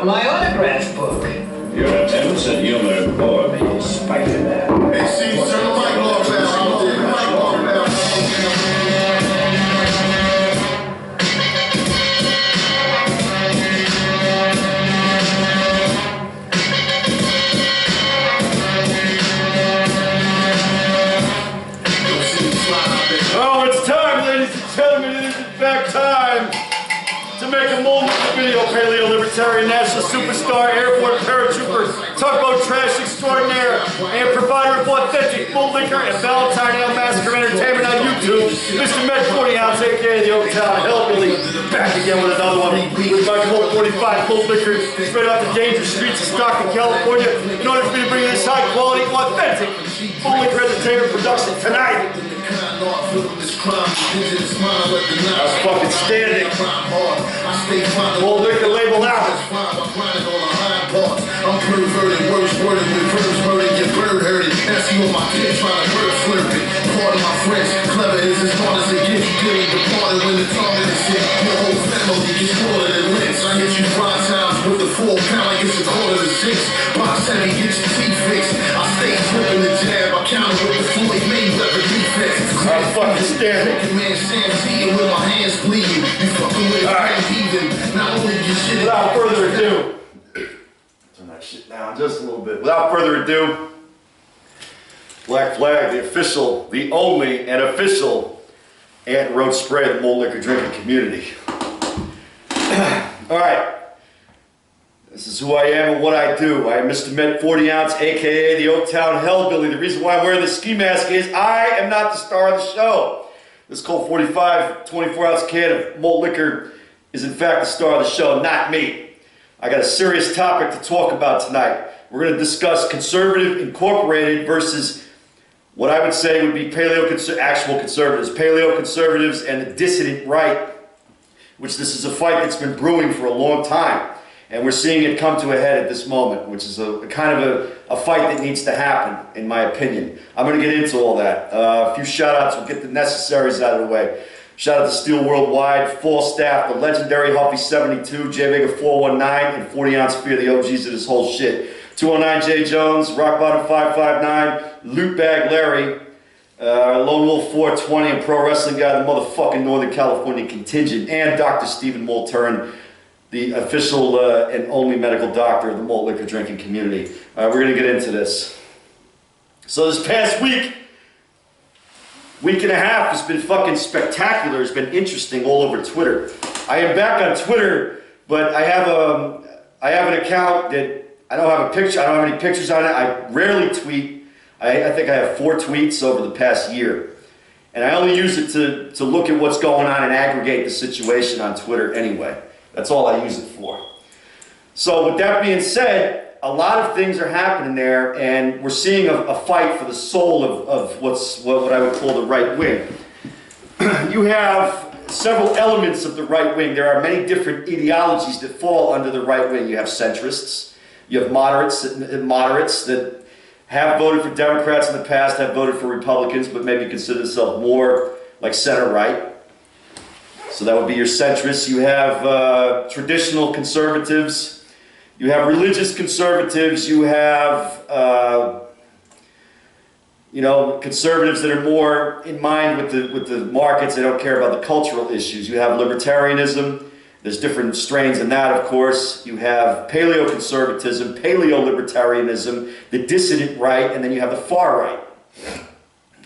want my autograph book. Your attempts at humor bore me, Spider-Man. Hey, see, turn the mic off out there. Mic off out. Oh, it's time, ladies and gentlemen. It is in fact time to make a moment video. Paleo-libertarian national superstar, airport paratrooper, tugboat trash extraordinaire, and provider of authentic full liquor and Valentine Ale Massacre entertainment on YouTube, Mr. Med 40 Ounce, aka the Oak Town Hellbilly, back again with another one. With my Colt 45 full liquor, straight off the dangerous streets of Stockton, California, in order for me to bring you this high quality, authentic full liquor entertainment production tonight. That's fucking standing. Full liquor label out. I'm perverted, words worded with verbs hurting, your bird hurting. That's you on my kid trying to bird flirting. Part of my friends, clever is as hard as it gets. You getting departed when the target is hit. Your whole family gets slaughtered and lynched. I hit you 5 times with the 4 pound, I get a quarter to 6. Box heavy, get your teeth fixed. I stay flipping the jab, I counter with the Floyd Mayweather defense. I'm fucking standing. Man, Sam T with my hands bleeding. You fucking with it, even. Not only your shit. Without further ado, turn that shit down just a little bit. Without further ado, Black Flag, the official, the only and official anti-road spray of the malt liquor drinking community. All right. This is who I am and what I do. I am Mr. Met 40 Ounce, aka the Oak Town Hellbilly. The reason why I'm wearing this ski mask is I am not the star of the show. This Colt 45 24 ounce can of malt liquor is in fact the star of the show, not me. I got a serious topic to talk about tonight. We're going to discuss conservative incorporated versus what I would say would be actual conservatives, paleo conservatives and the dissident right, which this is a fight that's been brewing for a long time. And we're seeing it come to a head at this moment, which is a kind of a fight that needs to happen, in my opinion. I'm going to get into all that. A few shout-outs. We'll get the necessaries out of the way. Shout out to Steel Worldwide, Fall Staff, the legendary Huffy 72, J Vega 419, and 40 Ounce Fear, the OGs of this whole shit. 209 J Jones, Rock Bottom 559, Loot Bag Larry, Lone Wolf 420, and Pro Wrestling Guy, the motherfucking Northern California contingent, and Dr. Stephen Multern, the official and only medical doctor of the malt liquor drinking community. We're going to get into this. So this past week and a half has been fucking spectacular. It's been interesting all over Twitter. I am back on Twitter, but I have an account that I don't have a picture. I don't have any pictures on it. I rarely tweet. I think I have 4 tweets over the past year. And I only use it to look at what's going on and aggregate the situation on Twitter anyway. That's all I use it for. So with that being said, a lot of things are happening there, and we're seeing a fight for the soul of what I would call the right wing. You have several elements of the right wing. There are many different ideologies that fall under the right wing. You have centrists, you have moderates that have voted for Democrats in the past, have voted for Republicans, but maybe consider themselves more like center-right. So that would be your centrists. You have traditional conservatives. You have religious conservatives. You have, conservatives that are more in mind with the markets. They don't care about the cultural issues. You have libertarianism. There's different strains in that, of course. You have paleo-conservatism, paleo-libertarianism, the dissident right, and then you have the far right.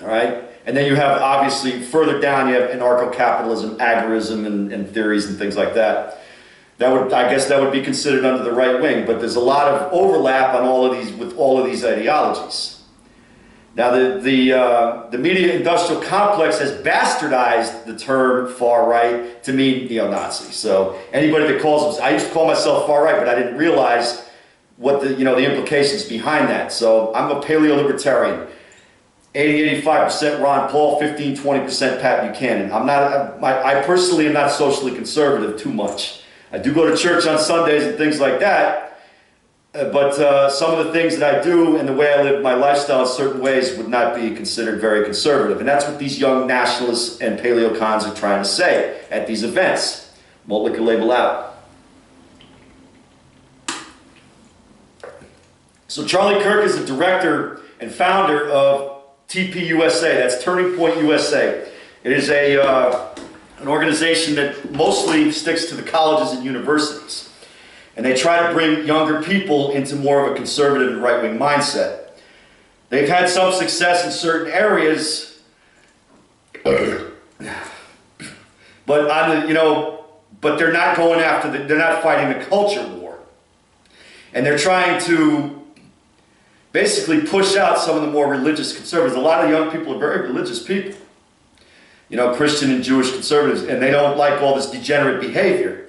All right? And then you have, obviously, further down, you have anarcho-capitalism, agorism, and theories and things like that. I guess that would be considered under the right wing, but there's a lot of overlap on with all of these ideologies. Now, the media industrial complex has bastardized the term far right to mean neo-Nazi. So anybody that calls them, I used to call myself far right, but I didn't realize what the implications behind that. So I'm a paleo-libertarian. 80-85% Ron Paul, 15-20% Pat Buchanan. I personally am not socially conservative too much. I do go to church on Sundays and things like that, but some of the things that I do and the way I live my lifestyle in certain ways would not be considered very conservative. And that's what these young nationalists and paleocons are trying to say at these events. Malt liquor label out. So Charlie Kirk is the director and founder of TPUSA, that's Turning Point USA. It is an organization that mostly sticks to the colleges and universities. And they try to bring younger people into more of a conservative and right-wing mindset. They've had some success in certain areas, but but they're not going after they're not fighting the culture war. And they're trying to basically push out some of the more religious conservatives. A lot of young people are very religious people. You know, Christian and Jewish conservatives, and they don't like all this degenerate behavior.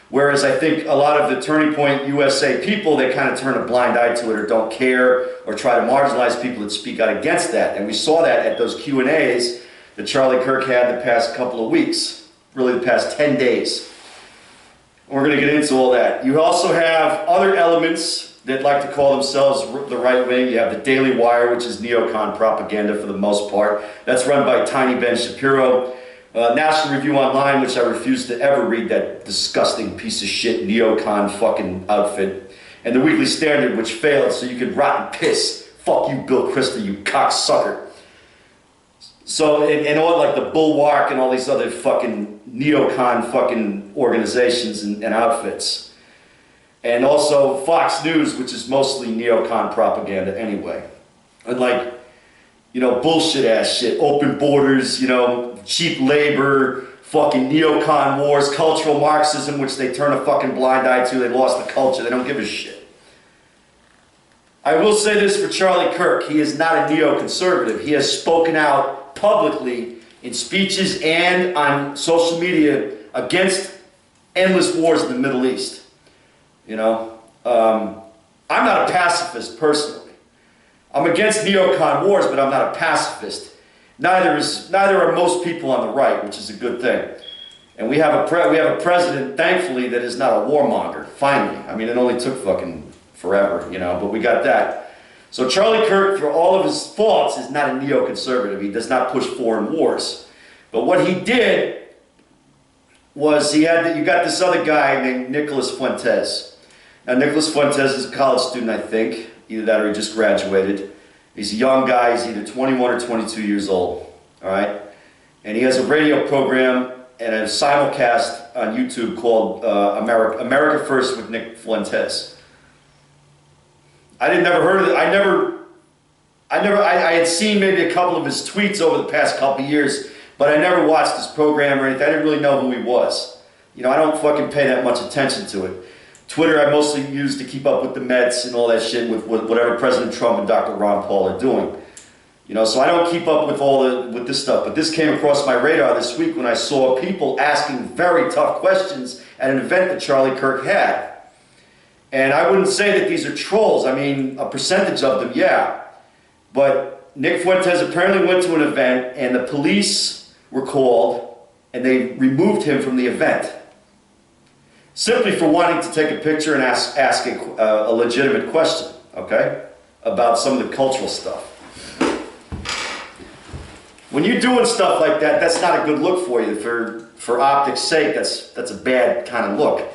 Whereas I think a lot of the Turning Point USA people, they kind of turn a blind eye to it or don't care or try to marginalize people that speak out against that. And we saw that at those Q&As that Charlie Kirk had the past couple of weeks, really the past 10 days. We're going to get into all that. You also have other elements that like to call themselves the right wing. You have the Daily Wire, which is neocon propaganda for the most part. That's run by Tiny Ben Shapiro. National Review Online, which I refuse to ever read, that disgusting piece of shit neocon fucking outfit. And the Weekly Standard, which failed, so you could rot and piss. Fuck you, Bill Kristol, you cocksucker. So, and all like the Bulwark and all these other fucking neocon fucking organizations and outfits. And also Fox News, which is mostly neocon propaganda anyway. And like, you know, bullshit ass shit, open borders, you know, cheap labor, fucking neocon wars, cultural Marxism, which they turn a fucking blind eye to. They lost the culture. They don't give a shit. I will say this for Charlie Kirk. He is not a neoconservative. He has spoken out publicly in speeches and on social media against endless wars in the Middle East. You know, I'm not a pacifist personally. I'm against neocon wars, but I'm not a pacifist. Neither are most people on the right, which is a good thing. And we have a president, thankfully, that is not a warmonger. Finally, I mean, it only took fucking forever, you know, but we got that. So Charlie Kirk, for all of his faults, is not a neoconservative. He does not push foreign wars. But what he did was you got this other guy named Nicholas Fuentes. Now, Nicholas Fuentes is a college student, I think. Either that or he just graduated. He's a young guy. He's either 21 or 22 years old. All right? And he has a radio program and a simulcast on YouTube called America First with Nick Fuentes. I had never heard of it. I had seen maybe a couple of his tweets over the past couple of years, but I never watched his program or anything. I didn't really know who he was. You know, I don't fucking pay that much attention to it. Twitter I mostly use to keep up with the Mets and all that shit with whatever President Trump and Dr. Ron Paul are doing. You know, so I don't keep up with this stuff. But this came across my radar this week when I saw people asking very tough questions at an event that Charlie Kirk had. And I wouldn't say that these are trolls. I mean, a percentage of them, yeah. But Nick Fuentes apparently went to an event and the police were called and they removed him from the event. Simply for wanting to take a picture and ask a legitimate question, okay, about some of the cultural stuff. When you're doing stuff like that, that's not a good look for you. For optics' sake, that's a bad kind of look.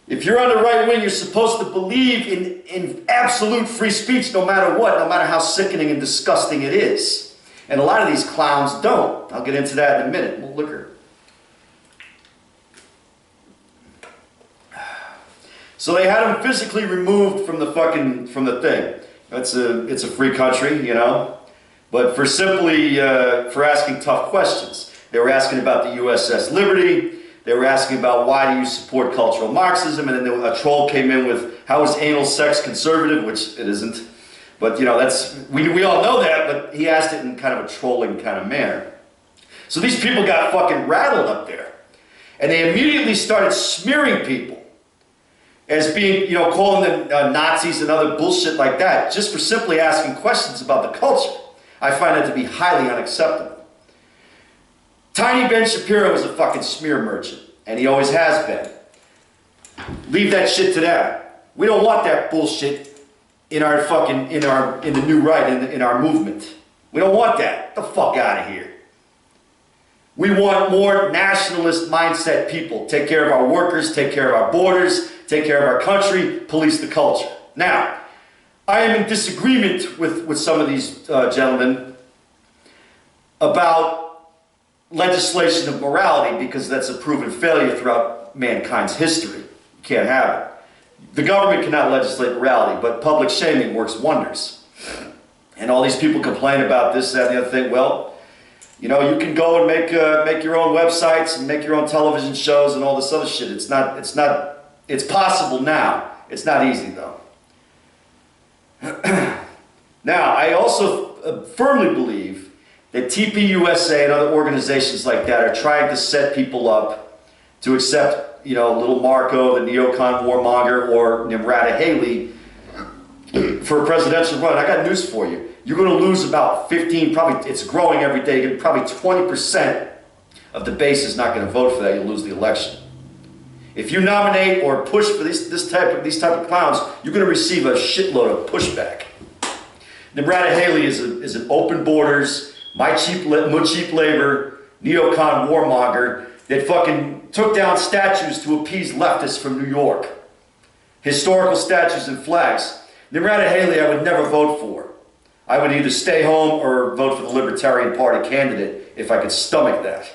If you're on the right wing, you're supposed to believe in absolute free speech no matter what, no matter how sickening and disgusting it is. And a lot of these clowns don't. I'll get into that in a minute. More liquor. So they had him physically removed from the thing. It's a free country, you know. But for simply for asking tough questions. They were asking about the USS Liberty. They were asking about why do you support cultural Marxism, and then a troll came in with how is anal sex conservative, which it isn't. But you know, we all know that, but he asked it in kind of a trolling kind of manner. So these people got fucking rattled up there. And they immediately started smearing people as being, you know, calling them Nazis and other bullshit like that, just for simply asking questions about the culture. I find that to be highly unacceptable. Tiny Ben Shapiro is a fucking smear merchant, and he always has been. Leave that shit to them. We don't want that bullshit in our fucking, in the new right, in our movement. We don't want that. Get the fuck out of here. We want more nationalist mindset people. Take care of our workers, take care of our borders, take care of our country, police the culture. Now, I am in disagreement with some of these gentlemen about legislation of morality, because that's a proven failure throughout mankind's history. You can't have it. The government cannot legislate morality, but public shaming works wonders. And all these people complain about this, that, and the other thing. Well, you know, you can go and make your own websites and make your own television shows and all this other shit. It's possible now. It's not easy though. Now, I also firmly believe that TPUSA and other organizations like that are trying to set people up to accept, you know, little Marco, the neocon warmonger, or Nimrata Haley for a presidential run. I got news for you. You're going to lose about 15, probably, it's growing every day, probably 20% of the base is not going to vote for that. You'll lose the election. If you nominate or push for these type of clowns, you're going to receive a shitload of pushback. Nimrata Haley is an open borders, my cheap labor, neocon warmonger that fucking took down statues to appease leftists from New York. Historical statues and flags. Nimrata Haley I would never vote for. I would either stay home or vote for the Libertarian Party candidate if I could stomach that.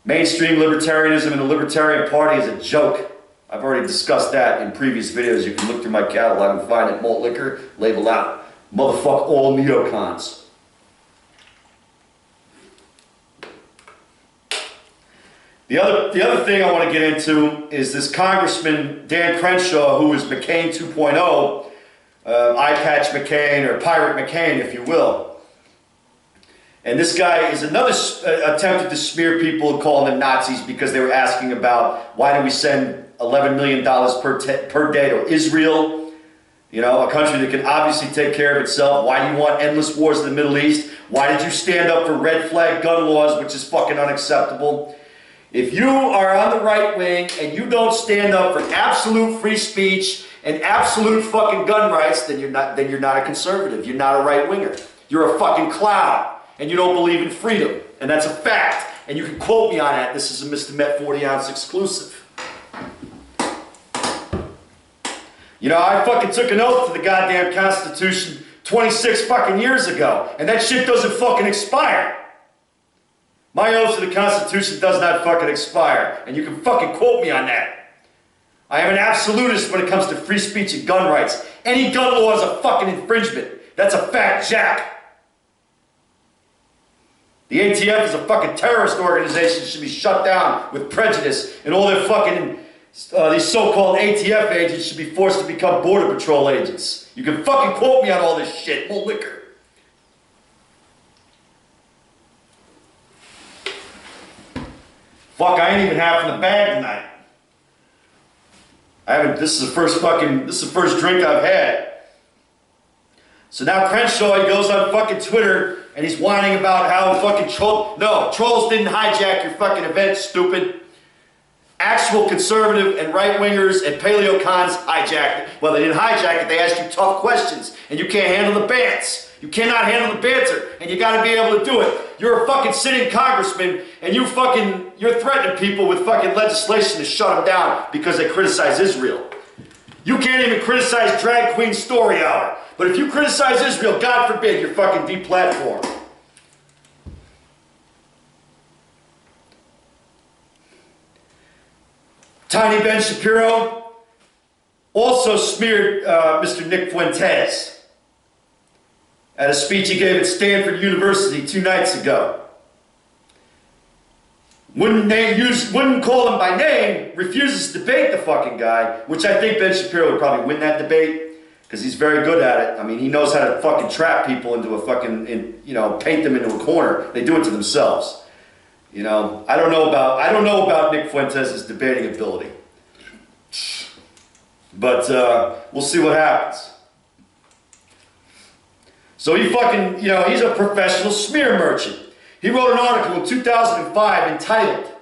Mainstream libertarianism and the Libertarian Party is a joke. I've already discussed that in previous videos. You can look through my catalog and find it. Malt liquor, label out. Motherfuck all neocons. The other thing I want to get into is this Congressman Dan Crenshaw, who is McCain 2.0, Eye Patch McCain, or Pirate McCain, if you will. And this guy is another attempted to smear people and call them Nazis because they were asking about why do we send $11 million per day to Israel, you know, a country that can obviously take care of itself. Why do you want endless wars in the Middle East? Why did you stand up for red flag gun laws, which is fucking unacceptable? If you are on the right wing and you don't stand up for absolute free speech and absolute fucking gun rights, then you're not a conservative. You're not a right winger. You're a fucking clown. And you don't believe in freedom. And that's a fact. And you can quote me on that. This is a Mr. Met 40 ounce exclusive. You know, I fucking took an oath to the goddamn Constitution 26 fucking years ago. And that shit doesn't fucking expire. My oath to the Constitution does not fucking expire. And you can fucking quote me on that. I am an absolutist when it comes to free speech and gun rights. Any gun law is a fucking infringement. That's a fact, Jack. The ATF is a fucking terrorist organization that should be shut down with prejudice, and all their fucking, these so-called ATF agents should be forced to become Border Patrol agents. You can fucking quote me on all this shit. More liquor. Fuck, I ain't even half in the bag tonight. This is the first drink I've had. So now Crenshaw, he goes on fucking Twitter and he's whining about how fucking trolls didn't hijack your fucking event, stupid. Actual conservative and right-wingers and paleocons hijacked it. Well, they didn't hijack it, they asked you tough questions, and you can't handle the bants. You cannot handle the banter, and you gotta be able to do it. You're a fucking sitting congressman, and you're threatening people with fucking legislation to shut them down because they criticize Israel. You can't even criticize Drag Queen Story Hour. But if you criticize Israel, God forbid, you're fucking deplatformed. Tiny Ben Shapiro also smeared Mr. Nick Fuentes at a speech he gave at Stanford University 2 nights ago. Wouldn't call him by name, refuses to debate the fucking guy, which I think Ben Shapiro would probably win that debate. Because he's very good at it. I mean, he knows how to fucking trap people into a fucking, paint them into a corner. They do it to themselves. You know, I don't know about Nick Fuentes' debating ability. But we'll see what happens. So he fucking, he's a professional smear merchant. He wrote an article in 2005 entitled,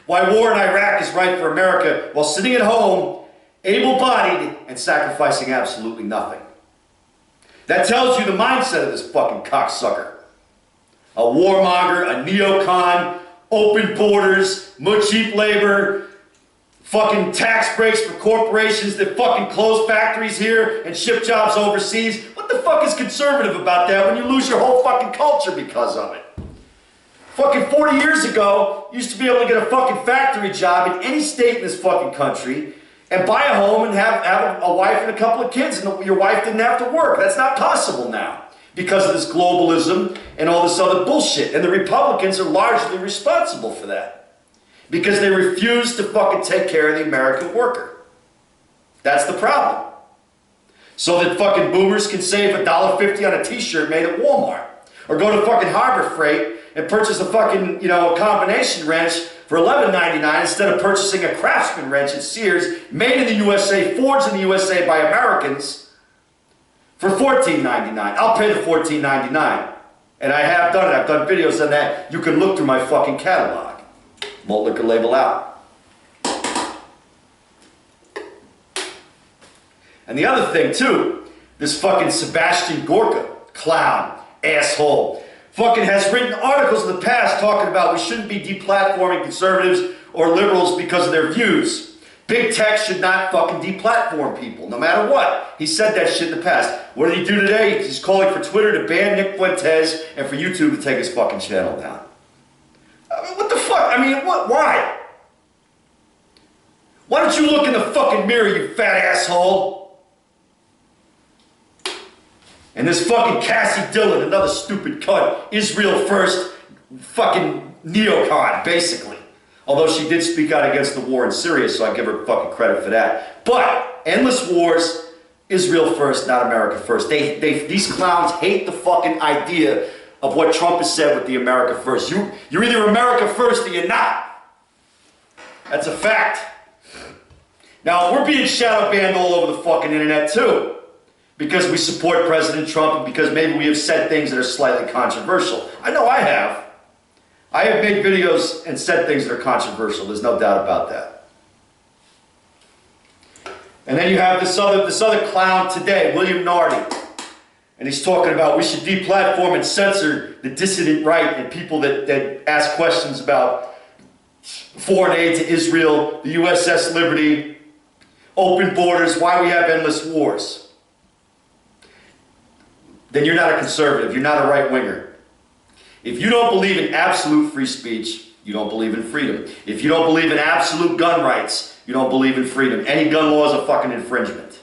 "Why War in Iraq is Right for America While Sitting at Home, Able-bodied and Sacrificing Absolutely Nothing." That tells you the mindset of this fucking cocksucker. A warmonger, a neocon, open borders, cheap labor, fucking tax breaks for corporations that fucking close factories here and ship jobs overseas. What the fuck is conservative about that when you lose your whole fucking culture because of it? Fucking 40 years ago, you used to be able to get a fucking factory job in any state in this fucking country and buy a home and have a wife and a couple of kids, and your wife didn't have to work. That's not possible now because of this globalism and all this other bullshit. And the Republicans are largely responsible for that because they refuse to fucking take care of the American worker. That's the problem. So that fucking boomers can save $1.50 on a t-shirt made at Walmart, or go to fucking Harbor Freight and purchase a fucking, a combination wrench for $11.99 instead of purchasing a Craftsman wrench at Sears, made in the USA, forged in the USA by Americans, for $14.99. I'll pay the $14.99. And I have done it. I've done videos on that. You can look through my fucking catalog. Malt liquor label out. And the other thing, too, this fucking Sebastian Gorka, clown, asshole, fucking has written articles in the past talking about we shouldn't be deplatforming conservatives or liberals because of their views. Big tech should not fucking deplatform people, no matter what. He said that shit in the past. What did he do today? He's calling for Twitter to ban Nick Fuentes and for YouTube to take his fucking channel down. I mean, what the fuck? I mean, what? Why? Why don't you look in the fucking mirror, you fat asshole? And this fucking Cassie Dillon, another stupid cunt, Israel first, fucking neocon, basically. Although she did speak out against the war in Syria, so I give her fucking credit for that. But, endless wars, Israel first, not America first. These clowns hate the fucking idea of what Trump has said with the America first. You're either America first or you're not. That's a fact. Now, we're being shadow banned all over the fucking internet, too. Because we support President Trump and because maybe we have said things that are slightly controversial. I know I have. I have made videos and said things that are controversial. There's no doubt about that. And then you have this other clown today, William Nardi. And he's talking about we should deplatform and censor the dissident right and people that ask questions about foreign aid to Israel, the USS Liberty, open borders, why we have endless wars. Then you're not a conservative, you're not a right-winger. If you don't believe in absolute free speech, you don't believe in freedom. If you don't believe in absolute gun rights, you don't believe in freedom. Any gun law is a fucking infringement.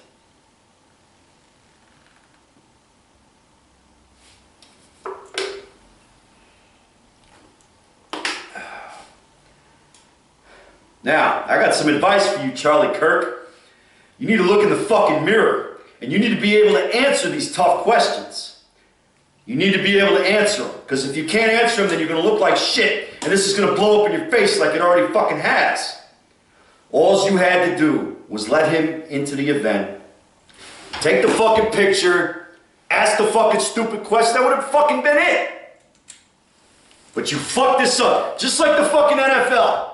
Now, I got some advice for you, Charlie Kirk. You need to look in the fucking mirror, and you need to be able to answer these tough questions. You need to be able to answer them, because if you can't answer them, then you're going to look like shit, and this is going to blow up in your face like it already fucking has. All you had to do was let him into the event, take the fucking picture, ask the fucking stupid question. That would have fucking been it. But you fucked this up, just like the fucking NFL,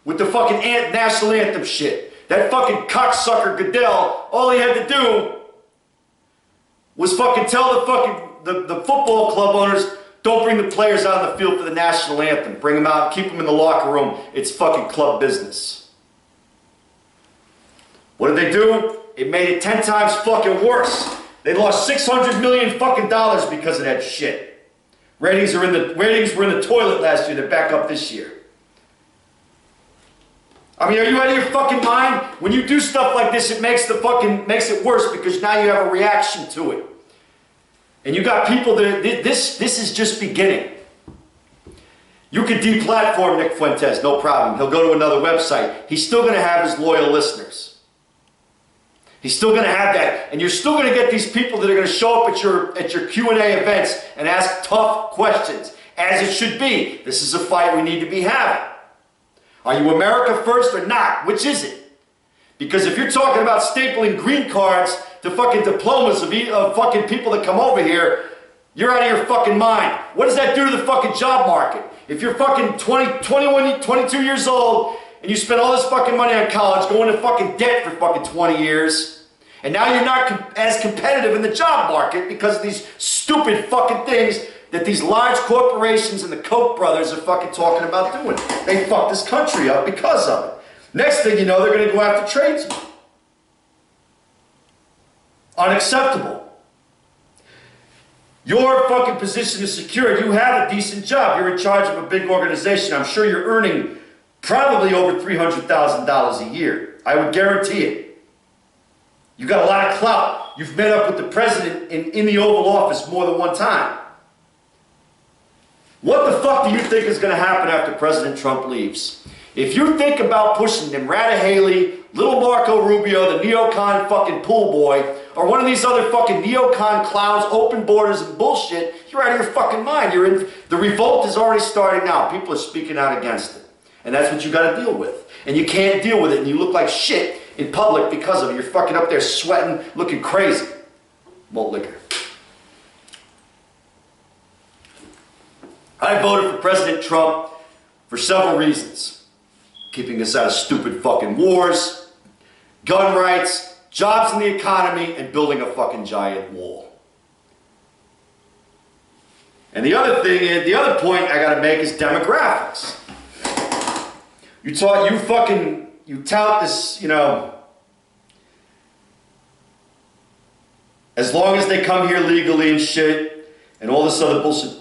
with the fucking national anthem shit. That fucking cocksucker Goodell, all he had to do was fucking tell the fucking the football club owners, don't bring the players out on the field for the national anthem. Bring them out, keep them in the locker room. It's fucking club business. What did they do? It made it 10 times fucking worse. They lost $600 million fucking dollars because of that shit. Ratings were in the toilet last year. They're back up this year. I mean, are you out of your fucking mind? When you do stuff like this, it makes it worse because now you have a reaction to it. And you got people that, this is just beginning. You could deplatform Nick Fuentes, no problem. He'll go to another website. He's still going to have his loyal listeners. He's still going to have that. And you're still going to get these people that are going to show up at your Q&A events and ask tough questions, as it should be. This is a fight we need to be having. Are you America first or not? Which is it? Because if you're talking about stapling green cards to fucking diplomas of fucking people that come over here, you're out of your fucking mind. What does that do to the fucking job market? If you're fucking 20, 21, 22 years old and you spend all this fucking money on college, go into fucking debt for fucking 20 years, and now you're not as competitive in the job market because of these stupid fucking things that these large corporations and the Koch brothers are fucking talking about doing. They fucked this country up because of it. Next thing you know, they're going to go after tradesmen. Unacceptable. Your fucking position is secure. You have a decent job. You're in charge of a big organization. I'm sure you're earning probably over $300,000 a year. I would guarantee it. You got a lot of clout. You've met up with the president in the Oval Office more than one time. What the fuck do you think is going to happen after President Trump leaves? If you think about pushing Nimrata Haley, little Marco Rubio, the neocon fucking pool boy, or one of these other fucking neocon clowns, open borders and bullshit, you're out of your fucking mind. The revolt is already starting now. People are speaking out against it. And that's what you got to deal with. And you can't deal with it, and you look like shit in public because of it. You're fucking up there sweating, looking crazy. Malt liquor. I voted for President Trump for several reasons. Keeping us out of stupid fucking wars, gun rights, jobs in the economy, and building a fucking giant wall. And the other point I gotta make is demographics. You tout this, you know, as long as they come here legally and shit, and all this other bullshit,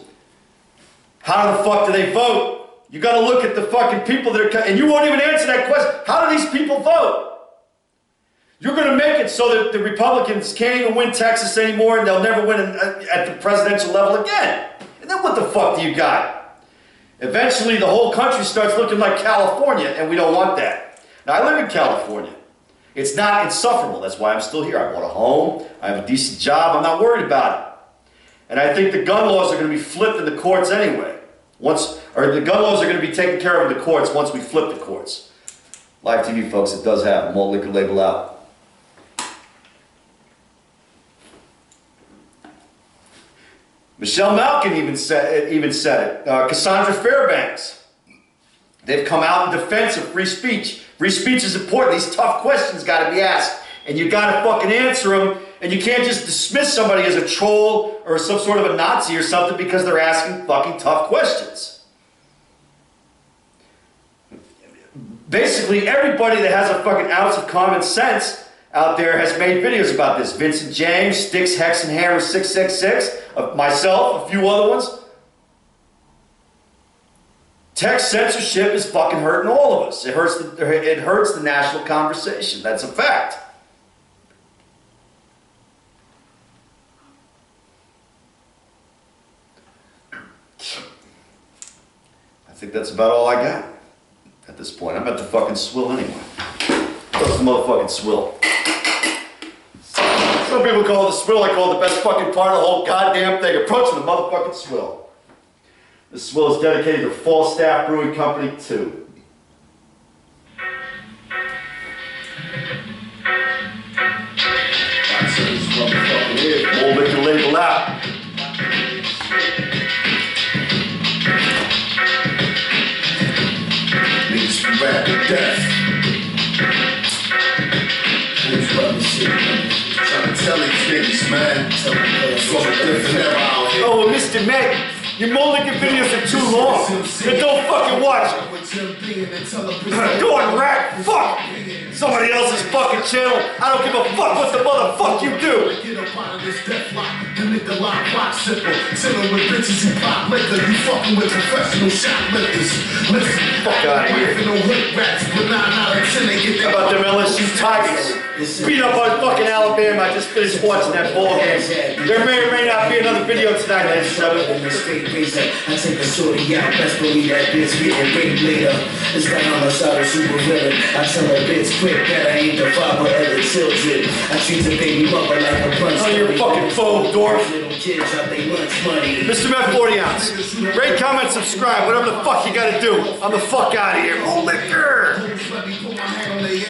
how the fuck do they vote? You gotta look at the fucking people that are, and you won't even answer that question. How do these people vote? You're gonna make it so that the Republicans can't even win Texas anymore, and they'll never win at the presidential level again. And then what the fuck do you got? Eventually the whole country starts looking like California, and we don't want that. Now I live in California. It's not insufferable. That's why I'm still here. I bought a home. I have a decent job. I'm not worried about it. And I think the gun laws are going to be flipped in the courts anyway. The gun laws are going to be taken care of in the courts once we flip the courts. Live TV, folks, it does happen. Malt liquor label out. Michelle Malkin even said it. Cassandra Fairbanks. They've come out in defense of free speech. Free speech is important. These tough questions got to be asked. And you got to fucking answer them. And you can't just dismiss somebody as a troll or some sort of a Nazi or something because they're asking fucking tough questions. Basically, everybody that has a fucking ounce of common sense out there has made videos about this. Vincent James, Sticks, Hex, and Hammer 666, myself, a few other ones. Text censorship is fucking hurting all of us. It hurts the national conversation. That's a fact. I think that's about all I got at this point. I'm at the fucking swill anyway. What's the motherfucking swill? Some people call it the swill. I call it the best fucking part of the whole goddamn thing. Approaching the motherfucking swill. This swill is dedicated to Falstaff Brewing Company 2. Malt liquor label out. Rap to death. Trying to tell these niggas, man. Fuck different era out here. Oh, well, Mr. Mac, your malt liquor videos are too long. Then don't fucking watch it. Go on, rat. Fuck. Somebody else's fucking channel. I don't give a fuck what the motherfuck you do. Get up out of this death lock. The nigga lock, rock simple. Chillin' with bitches who pop liquor. You fucking with professional shoplifters. Listen, fuck out of here. No hood rats, but 9 out of 10 they get How about them LSU Tigers? Beat up on fucking Alabama. I just finished watching that ball game. There may or may not be another video tonight, ladies and gentlemen. I take a shorty out, best believe that bitch getting raped later. It's like I'm a side of super villain. I tell a bitch quick that I ain't the father of the children. I treat the baby mother like a punch. Oh, you're fucking faux dork. Kids out they lunch money. Mr. Met 40 ounce. Rate, comment, subscribe, whatever the fuck you gotta do. I'm the fuck out of here. Oh, liquor!